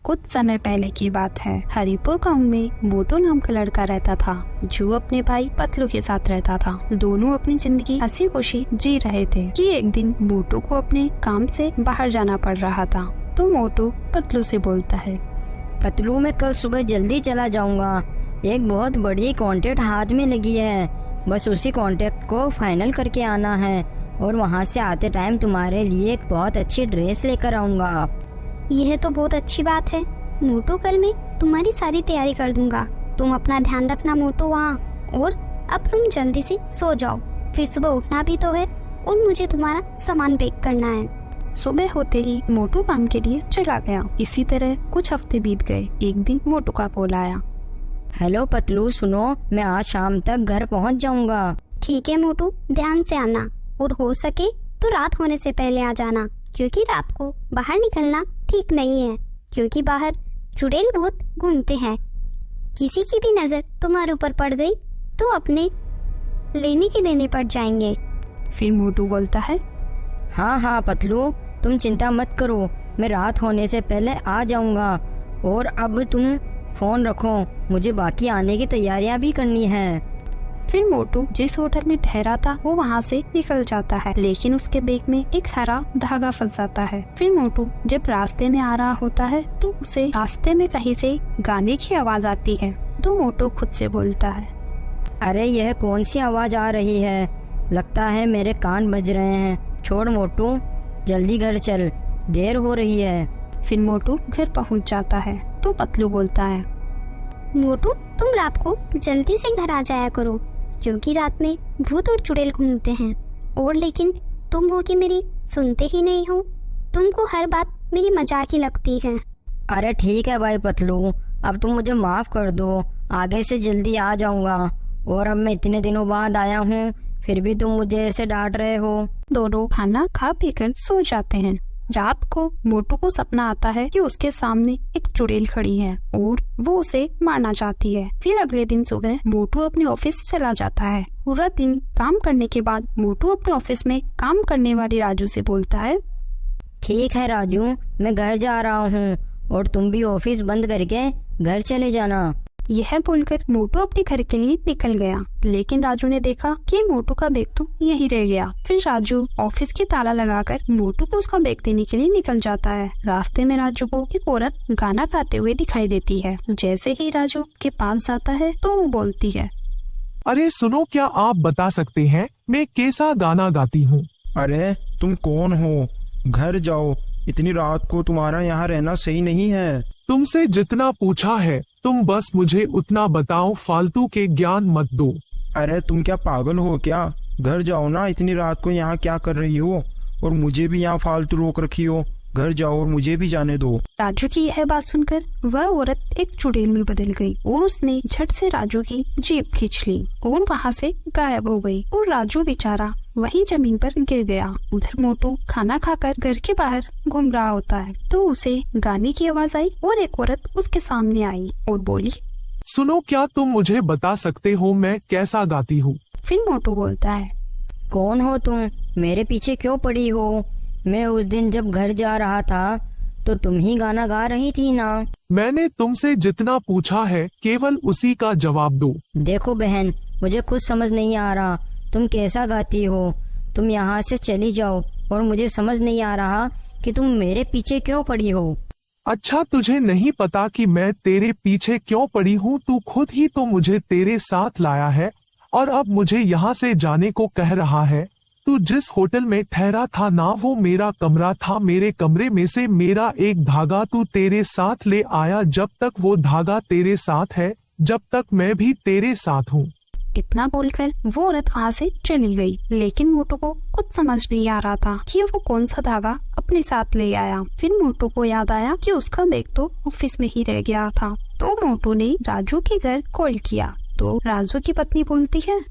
कुछ समय पहले की बात है। हरिपुर गांव में मोटू नाम का लड़का रहता था जो अपने भाई पतलू के साथ रहता था। दोनों अपनी जिंदगी हंसी खुशी जी रहे थे कि एक दिन मोटू को अपने काम से बाहर जाना पड़ रहा था। तो मोटू पतलू से बोलता है, पतलू मैं कल सुबह जल्दी चला जाऊंगा। एक बहुत बड़ी कॉन्ट्रैक्ट हाथ में लगी है, बस उसी कॉन्ट्रैक्ट को फाइनल करके आना है और वहाँ से आते टाइम तुम्हारे लिए एक बहुत अच्छी ड्रेस लेकर आऊंगा। यह तो बहुत अच्छी बात है मोटू, कल मैं तुम्हारी सारी तैयारी कर दूंगा। तुम अपना ध्यान रखना मोटू वहाँ, और अब तुम जल्दी से सो जाओ, फिर सुबह उठना भी तो है और मुझे तुम्हारा सामान पैक करना है। सुबह होते ही मोटू काम के लिए चला गया। इसी तरह कुछ हफ्ते बीत गए। एक दिन मोटू का कॉल आया। हेलो पतलू, सुनो, मैं आज शाम तक घर पहुँच जाऊंगा। ठीक है मोटू, ध्यान से आना और हो सके तो रात होने से पहले आ जाना, क्योंकि रात को बाहर निकलना ठीक नहीं है, क्योंकि बाहर चुड़ैल बहुत घूमते हैं। किसी की भी नजर तुम्हारे ऊपर पड़ गई तो अपने लेने के देने पड़ जाएंगे। फिर मोटू बोलता है, हाँ पतलू, तुम चिंता मत करो, मैं रात होने से पहले आ जाऊंगा। और अब तुम फोन रखो, मुझे बाकी आने की तैयारियां भी करनी है। फिर मोटू जिस होटल में ठहरा था वो वहाँ से निकल जाता है, लेकिन उसके बैग में एक हरा धागा फंस जाता है। फिर मोटू जब रास्ते में आ रहा होता है तो उसे रास्ते में कहीं से गाने की आवाज आती है। तो मोटू खुद से बोलता है, अरे यह कौन सी आवाज आ रही है, लगता है मेरे कान बज रहे हैं। छोड़ मोटू, जल्दी घर चल, देर हो रही है। फिर मोटू घर पहुँच जाता है। तो पतलू बोलता है, मोटू तुम रात को जल्दी से घर आ जाया करो, क्योंकि रात में भूत और चुड़ैल घूमते हैं। और लेकिन तुम हो कि मेरी सुनते ही नहीं हो, तुमको हर बात मेरी मजाक ही लगती है। अरे ठीक है भाई पतलू, अब तुम मुझे माफ कर दो, आगे से जल्दी आ जाऊंगा। और अब मैं इतने दिनों बाद आया हूँ, फिर भी तुम मुझे ऐसे डांट रहे हो। दोनों खाना खा पीकर सो जाते हैं। रात को मोटू को सपना आता है कि उसके सामने एक चुड़ैल खड़ी है और वो उसे मारना चाहती है। फिर अगले दिन सुबह मोटू अपने ऑफिस चला जाता है। पूरा दिन काम करने के बाद मोटू अपने ऑफिस में काम करने वाली राजू से बोलता है, ठीक है राजू, मैं घर जा रहा हूँ और तुम भी ऑफिस बंद करके घर चले जाना। यह बोलकर मोटू अपने घर के लिए निकल गया, लेकिन राजू ने देखा कि मोटू का बैग तो यहीं रह गया। फिर राजू ऑफिस की ताला लगाकर मोटू को उसका बैग देने के लिए निकल जाता है। रास्ते में राजू को एक औरत गाना गाते हुए दिखाई देती है। जैसे ही राजू के पास जाता है तो वो बोलती है, अरे सुनो, क्या आप बता सकते हैं मैं कैसा गाना गाती हूँ? अरे तुम कौन हो? घर जाओ, इतनी रात को तुम्हारा यहाँ रहना सही नहीं है। तुमसे जितना पूछा है तुम बस मुझे उतना बताओ, फालतू के ज्ञान मत दो। अरे तुम क्या पागल हो क्या? घर जाओ ना, इतनी रात को यहाँ क्या कर रही हो? और मुझे भी यहाँ फालतू रोक रखी हो। घर जाओ और मुझे भी जाने दो। राजू की यह बात सुनकर वह औरत एक चुड़ैल में बदल गई और उसने झट से राजू की जेब खींच ली और वहाँ से गायब हो गई। और राजू बेचारा वहीं जमीन पर गिर गया। उधर मोटू खाना खाकर घर के बाहर घूम रहा होता है तो उसे गाने की आवाज आई और एक औरत उसके सामने आई और बोली, सुनो, क्या तुम मुझे बता सकते हो मैं कैसा गाती हूँ? फिर मोटू बोलता है, कौन हो तुम? मेरे पीछे क्यों पड़ी हो? मैं उस दिन जब घर जा रहा था तो तुम ही गाना गा रही थी ना। मैंने तुमसे जितना पूछा है केवल उसी का जवाब दो। देखो बहन, मुझे कुछ समझ नहीं आ रहा तुम कैसा गाती हो। तुम यहाँ से चली जाओ और मुझे समझ नहीं आ रहा कि तुम मेरे पीछे क्यों पड़ी हो। अच्छा, तुझे नहीं पता कि मैं तेरे पीछे क्यों पड़ी हूँ? तू खुद ही तो मुझे तेरे साथ लाया है और अब मुझे यहाँ से जाने को कह रहा है। तू जिस होटल में ठहरा था ना, वो मेरा कमरा था। मेरे कमरे में से मेरा एक धागा तू तेरे साथ ले आया। जब तक वो धागा तेरे साथ है, जब तक मैं भी तेरे साथ हूँ। इतना बोलकर वो औरत वहाँ से चली गई। लेकिन मोटू को कुछ समझ नहीं आ रहा था कि वो कौन सा धागा अपने साथ ले आया। फिर मोटू को याद आया कि उसका बैग तो ऑफिस में ही रह गया था। तो मोटू ने राजू के घर कॉल किया तो राजू की पत्नी बोलती है,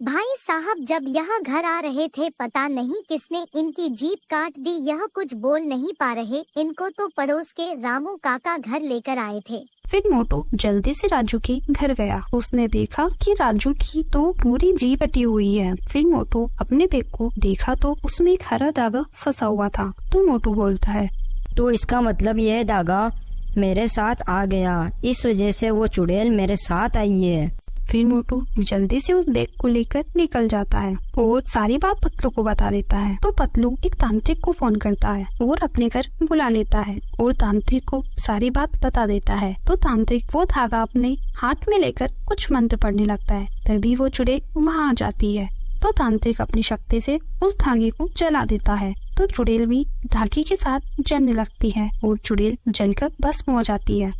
भाई साहब जब यहाँ घर आ रहे थे पता नहीं किसने इनकी जीप काट दी। यह कुछ बोल नहीं पा रहे, इनको तो पड़ोस के रामू काका घर लेकर आए थे। फिर मोटू जल्दी से राजू के घर गया। उसने देखा कि राजू की तो पूरी जीप कटी हुई है। फिर मोटू अपने बैग को देखा तो उसमें एक हरा धागा फंसा हुआ था। तो मोटू बोलता है, तो इसका मतलब यह धागा मेरे साथ आ गया, इस वजह से वो चुड़ैल मेरे साथ आई है। फिर मोटू जल्दी से उस बैग को लेकर निकल जाता है और सारी बात पतलू को बता देता है। तो पतलू एक तांत्रिक को फोन करता है और अपने घर बुला लेता है और तांत्रिक को सारी बात बता देता है। तो तांत्रिक वो धागा अपने हाथ में लेकर कुछ मंत्र पढ़ने लगता है। तभी वो चुड़ैल वहाँ आ जाती है। तो तांत्रिक अपनी शक्ति से उस धागे को जला देता है। तो चुड़ैल भी धागे के साथ जलने लगती है और चुड़ैल जलकर भस्म हो जाती है।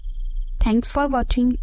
Thanks for watching.